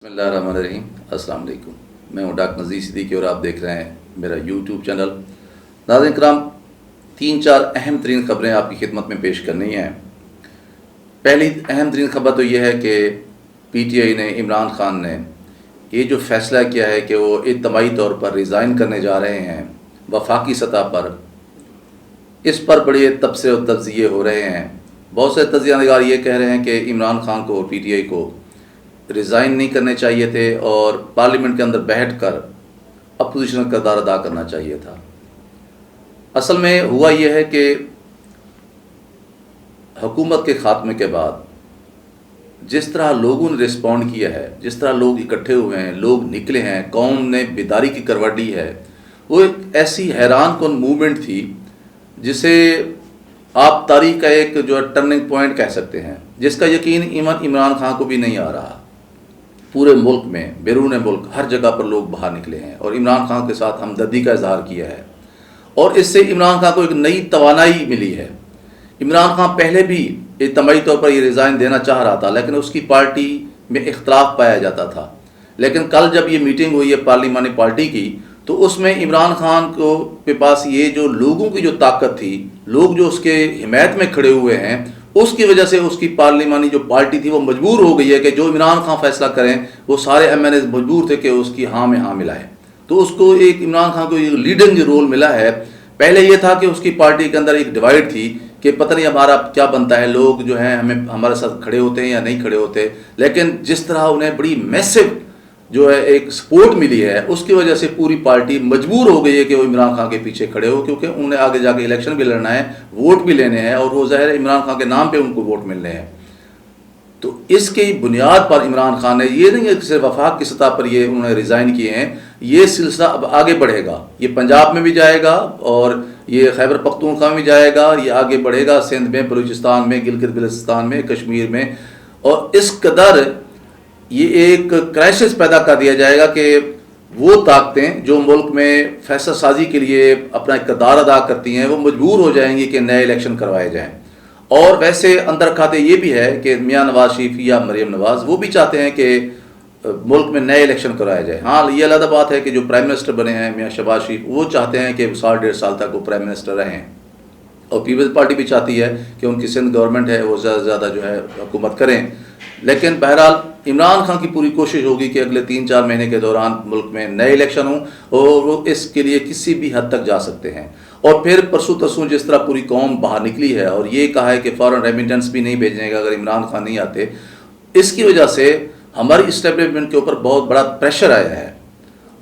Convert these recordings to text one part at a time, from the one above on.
بسم اللہ الرحمن الرحیم۔ السلام علیکم، میں ہوں ڈاکٹر نذیر صدیقی اور آپ دیکھ رہے ہیں میرا یوٹیوب چینل۔ ناظرین کرام، 3-4 اہم ترین خبریں آپ کی خدمت میں پیش کرنی ہیں۔ پہلی اہم ترین خبر تو یہ ہے کہ پی ٹی آئی نے، عمران خان نے یہ جو فیصلہ کیا ہے کہ وہ اجتماعی طور پر ریزائن کرنے جا رہے ہیں وفاقی سطح پر، اس پر بڑے تبصرے و تجزیے ہو رہے ہیں۔ بہت سے تجزیہ نگار یہ کہہ رہے ہیں کہ عمران خان کو اور پی ٹی آئی کو ریزائن نہیں کرنے چاہیے تھے اور پارلیمنٹ کے اندر بیٹھ کر اپوزیشن کا کردار ادا کرنا چاہیے تھا۔ اصل میں ہوا یہ ہے کہ حکومت کے خاتمے کے بعد جس طرح لوگوں نے رسپونڈ کیا ہے، جس طرح لوگ اکٹھے ہوئے ہیں، لوگ نکلے ہیں، قوم نے بیداری کی کروٹ لی ہے، وہ ایک ایسی حیران کن موومنٹ تھی جسے آپ تاریخ کا ایک جو ہے ٹرننگ پوائنٹ کہہ سکتے ہیں، جس کا یقین ایون عمران خان کو بھی نہیں آ رہا۔ پورے ملک میں، بیرون ملک، ہر جگہ پر لوگ باہر نکلے ہیں اور عمران خان کے ساتھ ہمدردی کا اظہار کیا ہے، اور اس سے عمران خان کو ایک نئی توانائی ملی ہے۔ عمران خان پہلے بھی اجتماعی طور پر یہ ریزائن دینا چاہ رہا تھا، لیکن اس کی پارٹی میں اختلاف پایا جاتا تھا۔ لیکن کل جب یہ میٹنگ ہوئی ہے پارلیمانی پارٹی کی، تو اس میں عمران خان کے پاس یہ جو لوگوں کی جو طاقت تھی، لوگ جو اس کے حمایت میں کھڑے ہوئے ہیں، اس کی وجہ سے اس کی پارلیمانی جو پارٹی تھی وہ مجبور ہو گئی ہے کہ جو عمران خان فیصلہ کریں وہ سارے ایم این ایز مجبور تھے کہ اس کی ہاں میں ہاں ملائیں۔ تو اس کو ایک عمران خان کو ایک لیڈنگ رول ملا ہے۔ پہلے یہ تھا کہ اس کی پارٹی کے اندر ایک ڈیوائڈ تھی کہ پتہ نہیں ہمارا کیا بنتا ہے، لوگ جو ہیں ہمارے ساتھ کھڑے ہوتے ہیں یا نہیں کھڑے ہوتے، لیکن جس طرح انہیں بڑی میسو جو ہے ایک سپورٹ ملی ہے، اس کی وجہ سے پوری پارٹی مجبور ہو گئی ہے کہ وہ عمران خان کے پیچھے کھڑے ہو، کیونکہ انہوں نے آگے جا کے الیکشن بھی لڑنا ہے، ووٹ بھی لینے ہیں، اور وہ ظاہر عمران خان کے نام پہ ان کو ووٹ ملنے ہیں۔ تو اس کی بنیاد پر عمران خان نے، یہ نہیں ہے کہ صرف وفاق کی سطح پر یہ انہوں نے ریزائن کیے ہیں، یہ سلسلہ اب آگے بڑھے گا، یہ پنجاب میں بھی جائے گا اور یہ خیبر پختونخوا میں بھی جائے گا، یہ آگے بڑھے گا سندھ میں، بلوچستان میں، گلگت بلتستان میں، کشمیر میں، اور اس قدر یہ ایک کرائسس پیدا کر دیا جائے گا کہ وہ طاقتیں جو ملک میں فیصلہ سازی کے لیے اپنا کردار ادا کرتی ہیں وہ مجبور ہو جائیں گی کہ نئے الیکشن کروائے جائیں۔ اور ویسے اندر کھاتے یہ بھی ہے کہ میاں نواز شریف یا مریم نواز وہ بھی چاہتے ہیں کہ ملک میں نئے الیکشن کروائے جائیں۔ ہاں، یہ علیحدہ بات ہے کہ جو پرائم منسٹر بنے ہیں میاں شہباز شریف، وہ چاہتے ہیں کہ 1.5 سال تک وہ پرائم منسٹر رہیں، اور پیپلز پارٹی بھی چاہتی ہے کہ ان کی سندھ گورنمنٹ ہے وہ زیادہ سے زیادہ جو ہے حکومت کریں۔ لیکن بہرحال عمران خان کی پوری کوشش ہوگی کہ اگلے 3-4 مہینے کے دوران ملک میں نئے الیکشن ہوں، اور وہ اس کے لیے کسی بھی حد تک جا سکتے ہیں۔ اور پھر پرسوں ترسوں جس طرح پوری قوم باہر نکلی ہے اور یہ کہا ہے کہ فوراً ریمیٹنس بھی نہیں بھیجنے گا اگر عمران خان نہیں آتے، اس کی وجہ سے ہماری اسٹیبلشمنٹ کے اوپر بہت بڑا پریشر آیا ہے،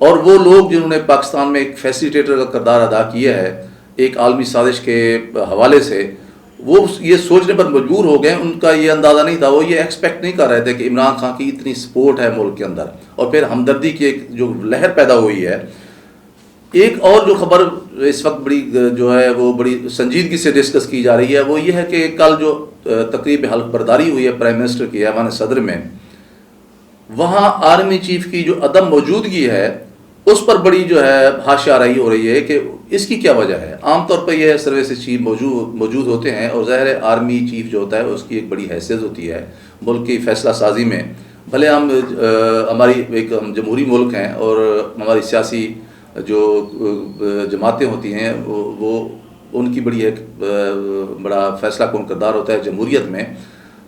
اور وہ لوگ جنہوں نے پاکستان میں ایک فیسیلیٹیٹر کا کردار ادا کیا ہے ایک عالمی سازش کے حوالے سے، وہ یہ سوچنے پر مجبور ہو گئے، ان کا یہ اندازہ نہیں تھا، وہ یہ ایکسپیکٹ نہیں کر رہے تھے کہ عمران خان کی اتنی سپورٹ ہے ملک کے اندر، اور پھر ہمدردی کی ایک جو لہر پیدا ہوئی ہے۔ ایک اور جو خبر اس وقت بڑی جو ہے وہ بڑی سنجیدگی سے ڈسکس کی جا رہی ہے، وہ یہ ہے کہ کل جو تقریب حلف برداری ہوئی ہے پرائم منسٹر کی ایوان صدر میں، وہاں آرمی چیف کی جو عدم موجودگی ہے اس پر بڑی جو ہے حاشیہ آرائی ہو رہی ہے کہ اس کی کیا وجہ ہے۔ عام طور پر یہ سروسز چیف موجود ہوتے ہیں، اور ظاہر ہے آرمی چیف جو ہوتا ہے اس کی ایک بڑی حیثیت ہوتی ہے ملک کی فیصلہ سازی میں۔ بھلے ہماری ایک جمہوری ملک ہیں اور ہماری سیاسی جو جماعتیں ہوتی ہیں وہ ان کی بڑی ایک بڑا فیصلہ کن کردار ہوتا ہے جمہوریت میں،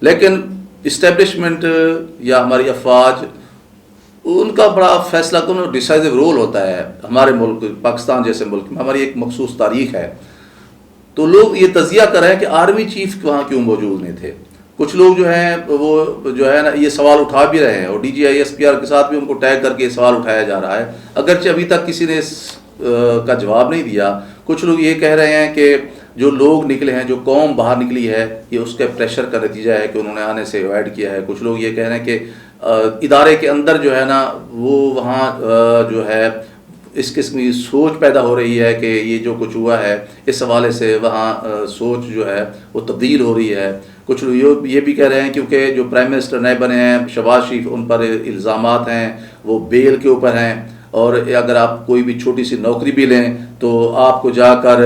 لیکن اسٹیبلشمنٹ یا ہماری افواج ان کا بڑا فیصلہ کن اور ڈیسائزو رول ہوتا ہے۔ ہمارے ملک پاکستان جیسے ملک میں ہماری ایک مخصوص تاریخ ہے، تو لوگ یہ تجزیہ کر رہے ہیں کہ آرمی چیف وہاں کیوں موجود نہیں تھے۔ کچھ لوگ جو ہیں وہ جو ہے نا یہ سوال اٹھا بھی رہے ہیں، اور D G I S P R کے ساتھ بھی ان کو ٹیگ کر کے یہ سوال اٹھایا جا رہا ہے، اگرچہ ابھی تک کسی نے اس کا جواب نہیں دیا۔ کچھ لوگ یہ کہہ رہے ہیں کہ جو لوگ نکلے ہیں، جو قوم باہر نکلی ہے، یہ اس کے پریشر کا نتیجہ ہے کہ انہوں نے آنے سے اوائڈ کیا ہے۔ کچھ لوگ یہ کہہ رہے ہیں کہ ادارے کے اندر جو ہے نا وہ وہاں جو ہے اس قسم کی سوچ پیدا ہو رہی ہے کہ یہ جو کچھ ہوا ہے اس حوالے سے وہاں سوچ جو ہے وہ تبدیل ہو رہی ہے۔ کچھ لوگ یہ بھی کہہ رہے ہیں کیونکہ جو پرائم منسٹر نئے بنے ہیں شہباز شریف، ان پر الزامات ہیں، وہ بیل کے اوپر ہیں، اور اگر آپ کوئی بھی چھوٹی سی نوکری بھی لیں تو آپ کو جا کر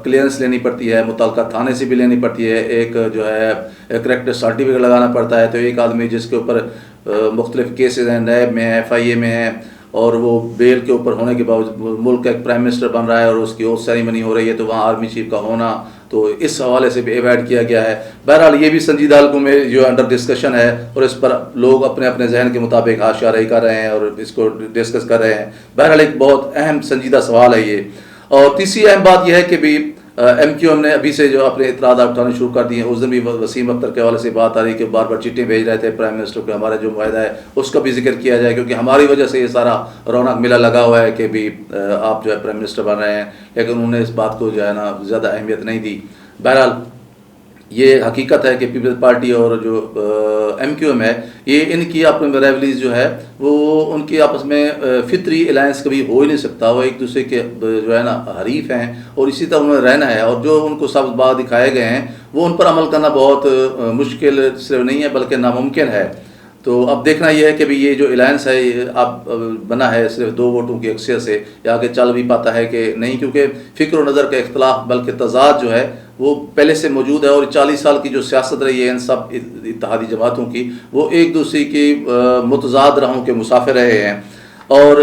کلیئرنس لینی پڑتی ہے، متعلقہ تھانے سے بھی لینی پڑتی ہے، ایک جو ہے کریکٹر سرٹیفکیٹ لگانا پڑتا ہے۔ تو ایک آدمی جس کے اوپر مختلف کیسز ہیں، نیب میں ہیں، FIA میں ہیں، اور وہ بیل کے اوپر ہونے کے باوجود ملک کا ایک پرائم منسٹر بن رہا ہے اور اس کی اوتھ سیریمنی ہو رہی ہے، تو وہاں آرمی چیف کا ہونا تو اس حوالے سے بھی ایوائڈ کیا گیا ہے۔ بہرحال یہ بھی سنجیدہ حلقوں میں جو انڈر ڈسکشن ہے، اور اس پر لوگ اپنے اپنے ذہن کے مطابق حاشیہ رہی کر رہے ہیں اور اس کو ڈسکس کر رہے ہیں۔ بہرحال ایک بہت اہم سنجیدہ سوال ہے یہ۔ اور تیسری اہم بات یہ ہے کہ بھی MQM نے ابھی سے جو اپنے اعتراضات اٹھانے شروع کر دیے ہیں۔ اس دن بھی وسیم اختر کے حوالے سے بات آ رہی کہ بار بار چٹھیاں بھیج رہے تھے پرائم منسٹر کو، ہمارا جو معاہدہ ہے اس کا بھی ذکر کیا جائے، کیونکہ ہماری وجہ سے یہ سارا رونق میلہ لگا ہوا ہے کہ بھی آپ جو ہے پرائم منسٹر بن رہے ہیں، لیکن انہوں نے اس بات کو جو ہے نا زیادہ اہمیت نہیں دی۔ بہرحال یہ حقیقت ہے کہ پیپلز پارٹی اور جو MQM ہے، یہ ان کی آپس میں رائیولیز جو ہے وہ ان کی آپس میں فطری الائنس کبھی ہو ہی نہیں سکتا۔ وہ ایک دوسرے کے جو ہے نا حریف ہیں اور اسی طرح انہیں رہنا ہے، اور جو ان کو سبز باغ دکھائے گئے ہیں وہ ان پر عمل کرنا بہت مشکل صرف نہیں ہے بلکہ ناممکن ہے۔ تو اب دیکھنا یہ ہے کہ بھی یہ جو الائنس ہے اب بنا ہے صرف 2 ووٹوں کی اکثریت سے، یا آگے چل بھی پاتا ہے کہ نہیں، کیونکہ فکر و نظر کا اختلاف بلکہ تضاد جو ہے وہ پہلے سے موجود ہے، اور 40 سال کی جو سیاست رہی ہے ان سب اتحادی جماعتوں کی، وہ ایک دوسرے کی متضاد راہوں کے مسافر رہے ہیں۔ اور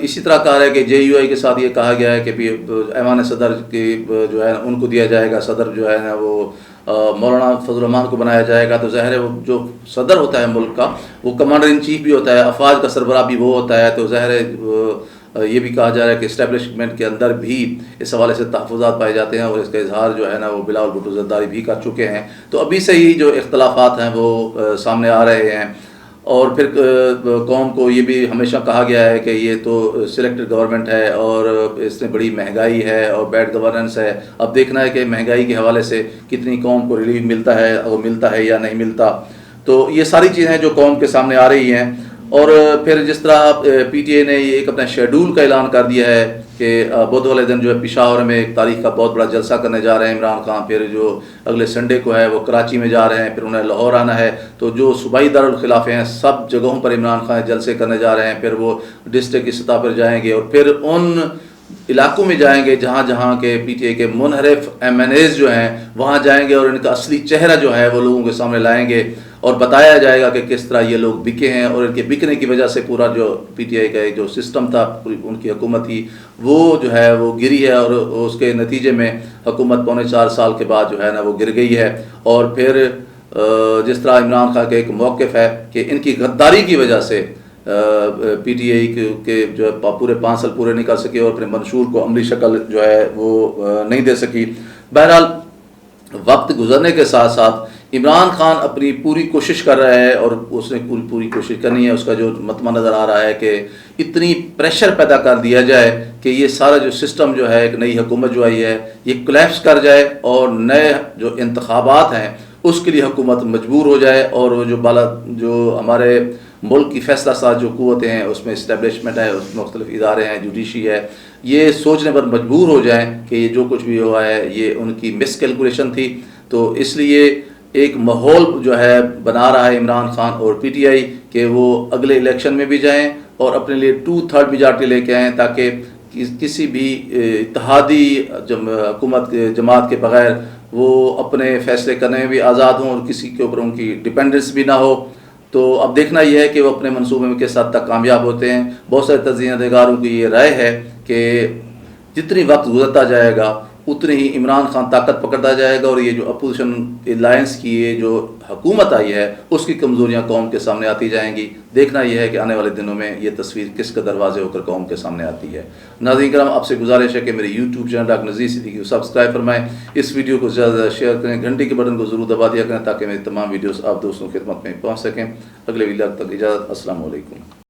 اسی طرح کہا ہے کہ JUI کے ساتھ یہ کہا گیا ہے کہ بھی ایوان صدر کی جو ہے ان کو دیا جائے گا، صدر جو ہے نا وہ مولانا فضل الرحمان کو بنایا جائے گا۔ تو ظاہر ہے وہ جو صدر ہوتا ہے ملک کا وہ کمانڈر ان چیف بھی ہوتا ہے، افواج کا سربراہ بھی وہ ہوتا ہے، تو ظاہر ہے یہ بھی کہا جا رہا ہے کہ اسٹیبلشمنٹ کے اندر بھی اس حوالے سے تحفظات پائے جاتے ہیں، اور اس کا اظہار جو ہے نا وہ بلاول بھٹو زرداری بھی کر چکے ہیں۔ تو ابھی سے ہی جو اختلافات ہیں وہ سامنے آ رہے ہیں۔ اور پھر قوم کو یہ بھی ہمیشہ کہا گیا ہے کہ یہ تو سلیکٹڈ گورنمنٹ ہے اور اس میں بڑی مہنگائی ہے اور بیڈ گورننس ہے۔ اب دیکھنا ہے کہ مہنگائی کے حوالے سے کتنی قوم کو ریلیف ملتا ہے، اور ملتا ہے یا نہیں ملتا۔ تو یہ ساری چیزیں جو قوم کے سامنے آ رہی ہیں۔ اور پھر جس طرح PTI نے یہ ایک اپنا شیڈول کا اعلان کر دیا ہے کہ بدھ والے دن جو ہے پشاور میں ایک تاریخ کا بہت بڑا جلسہ کرنے جا رہے ہیں عمران خان، پھر جو اگلے سنڈے کو ہے وہ کراچی میں جا رہے ہیں، پھر انہیں لاہور آنا ہے۔ تو جو صوبائی دارالخلافے ہیں سب جگہوں پر عمران خان جلسے کرنے جا رہے ہیں، پھر وہ ڈسٹرکٹ کی سطح پر جائیں گے، اور پھر ان علاقوں میں جائیں گے جہاں جہاں کے PTI کے منحرف MNAs جو ہیں وہاں جائیں گے، اور ان کا اصلی چہرہ جو ہے وہ لوگوں کے سامنے لائیں گے، اور بتایا جائے گا کہ کس طرح یہ لوگ بکے ہیں، اور ان کے بکنے کی وجہ سے پورا جو PTI کا جو سسٹم تھا، پوری ان کی حکومت تھی وہ جو ہے وہ گری ہے، اور اس کے نتیجے میں حکومت 4.25 سال کے بعد جو ہے نا وہ گر گئی ہے۔ اور پھر جس طرح عمران خان کا ایک موقف ہے کہ ان کی غداری کی وجہ سے PTI کے جو ہے پورے 5 سال پورے نہیں کر سکے، اور اپنے منشور کو عملی شکل جو ہے وہ نہیں دے سکی۔ بہرحال وقت گزرنے کے ساتھ ساتھ عمران خان اپنی پوری کوشش کر رہا ہے، اور اس نے پوری کوشش کرنی ہے۔ اس کا جو متمع نظر آ رہا ہے کہ اتنی پریشر پیدا کر دیا جائے کہ یہ سارا جو سسٹم جو ہے ایک نئی حکومت جو آئی ہے یہ کولیپس کر جائے، اور نئے جو انتخابات ہیں اس کے لیے حکومت مجبور ہو جائے، اور وہ جو ہمارے ملک کی فیصلہ ساز جو قوتیں ہیں اس میں اسٹیبلشمنٹ ہے، اس میں مختلف ادارے ہیں، جوڈیشی ہے، یہ سوچنے پر مجبور ہو جائیں کہ یہ جو کچھ بھی ہوا ہے یہ ان کی مس کیلکولیشن تھی۔ تو اس لیے ایک ماحول جو ہے بنا رہا ہے عمران خان اور PTI کہ وہ اگلے الیکشن میں بھی جائیں اور اپنے لیے 2/3 میجارٹی لے کے آئیں، تاکہ کسی بھی اتحادی حکومت جماعت کے بغیر وہ اپنے فیصلے کرنے میں بھی آزاد ہوں، اور کسی کے اوپر ان کی ڈپینڈنس بھی نہ ہو۔ تو اب دیکھنا یہ ہے کہ وہ اپنے منصوبے میں کس حد تک کامیاب ہوتے ہیں۔ بہت سارے تجزیہ نگاروں کی یہ رائے ہے کہ جتنی وقت گزرتا جائے گا اتنی ہی عمران خان طاقت پکڑتا جائے گا، اور یہ جو اپوزیشن الائنس کی یہ جو حکومت آئی ہے اس کی کمزوریاں قوم کے سامنے آتی جائیں گی۔ دیکھنا یہ ہے کہ آنے والے دنوں میں یہ تصویر کس قدر واضح ہو کر قوم کے سامنے آتی ہے۔ ناظرین کرام، آپ سے گزارش ہے کہ میرے YouTube channel doctor Nazir Siddiqui کو سبسکرائب فرمائیں، اس ویڈیو کو زیادہ زیادہ شیئر کریں، گھنٹی کے بٹن کو ضرور دبا دیا کریں تاکہ میری تمام ویڈیوز آپ دوستوں کی خدمت میں پہنچ سکیں۔ اگلے ویڈیو تک اجازت، السلام علیکم۔